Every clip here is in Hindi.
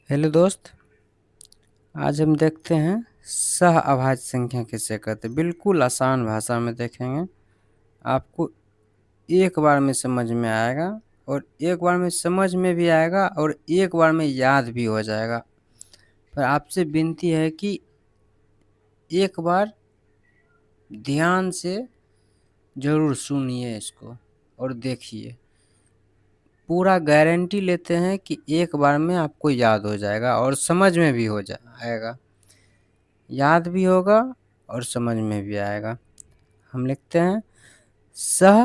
हेलो दोस्त। आज हम देखते हैं सह अभाज्य संख्या किसे कहते हैं। बिल्कुल आसान भाषा में देखेंगे, आपको एक बार में समझ में आएगा और एक बार में समझ में भी आएगा और एक बार में याद भी हो जाएगा। पर आपसे विनती है कि एक बार ध्यान से ज़रूर सुनिए इसको और देखिए। पूरा गारंटी लेते हैं कि एक बार में आपको याद हो जाएगा और समझ में भी हो जाएगा। याद भी होगा और समझ में भी आएगा। हम लिखते हैं सह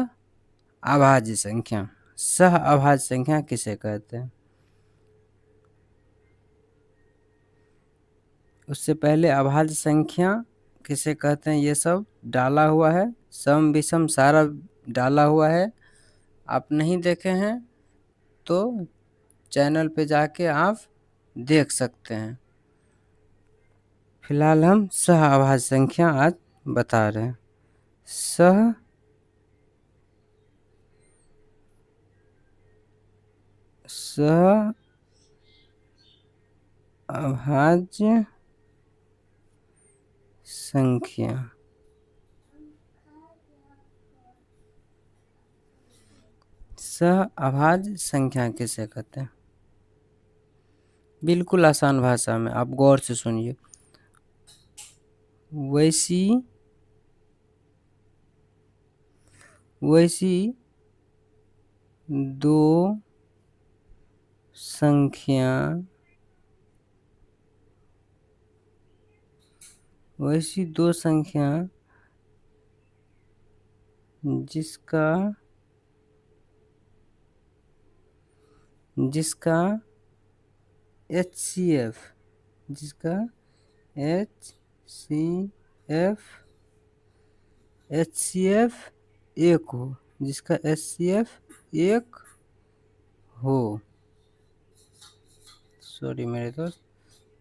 अभाज्य संख्या। सह अभाज्य संख्या किसे कहते हैं? उससे पहले अभाज्य संख्या किसे कहते हैं ये सब डाला हुआ है, सम विषम सारा डाला हुआ है। आप नहीं देखे हैं तो चैनल पे जाके आप देख सकते हैं। फिलहाल हम सह अभाज्य संख्या आज बता रहे हैं। सह अभाज्य संख्या सह अभाज्य संख्या किसे कहते हैं? बिल्कुल आसान भाषा में आप गौर से सुनिए। वैसी दो संख्या जिसका HCF एक हो, जिसका HCF एक हो, सॉरी मेरे दोस्त,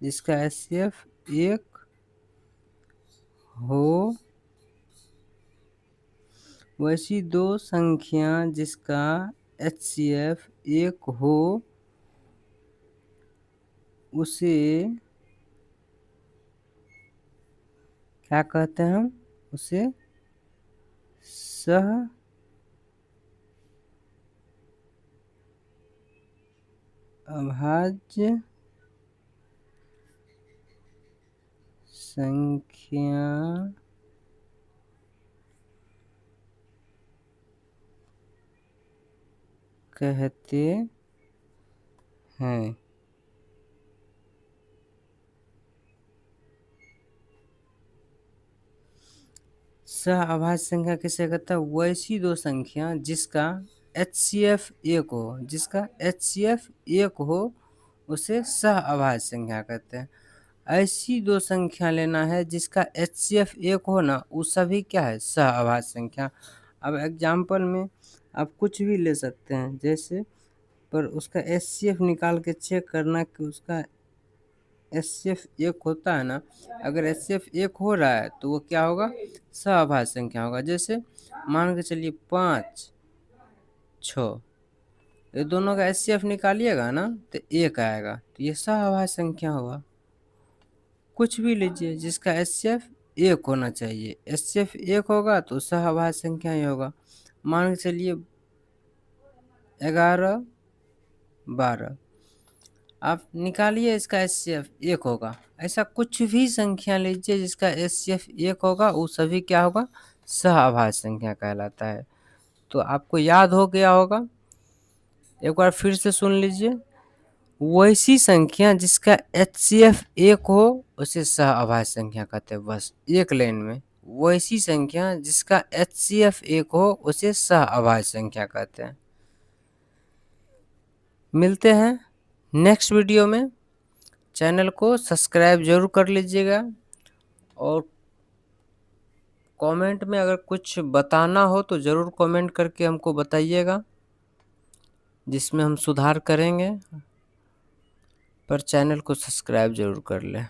जिसका HCF एक हो, वैसी दो संख्या जिसका HCF एक हो उसे क्या कहते हैं? हम उसे सह अभाज्य संख्या कहते हैं। सह अभाज्य संख्या किसे कहते हैं? वैसी दो संख्या जिसका HCF एक हो उसे सह अभाज्य संख्या कहते हैं। ऐसी दो संख्या लेना है जिसका HCF एक हो ना, वो सभी क्या है? सह अभाज्य संख्या। अब एग्जाम्पल में आप कुछ भी ले सकते हैं, जैसे पर उसका HCF निकाल के चेक करना कि उसका HCF एक होता है ना। अगर HCF एक हो रहा है तो वो क्या होगा? सह अभाज्य संख्या होगा। जैसे मान के चलिए 5, 6, ये दोनों का HCF निकालिएगा ना तो एक आएगा, तो ये सह अभाज्य संख्या होगा। कुछ भी लीजिए जिसका HCF एक होना चाहिए, HCF एक होगा तो सह अभाज्य संख्या ही होगा। मान के चलिए 11, 12, आप निकालिए, इसका HCF एक होगा। ऐसा कुछ भी संख्या लीजिए जिसका HCF एक होगा, वो सभी क्या होगा? सह अभाज्य संख्या कहलाता है। तो आपको याद हो गया होगा, एक बार फिर से सुन लीजिए। वैसी संख्या जिसका HCF एक हो उसे सह अभाज्य संख्या कहते हैं। बस एक लाइन में, वैसी संख्या जिसका HCF एक हो उसे सह अभाज्य संख्या कहते हैं। मिलते हैं नेक्स्ट वीडियो में। चैनल को सब्सक्राइब जरूर कर लीजिएगा और कमेंट में अगर कुछ बताना हो तो ज़रूर कमेंट करके हमको बताइएगा, जिसमें हम सुधार करेंगे। पर चैनल को सब्सक्राइब जरूर कर लें।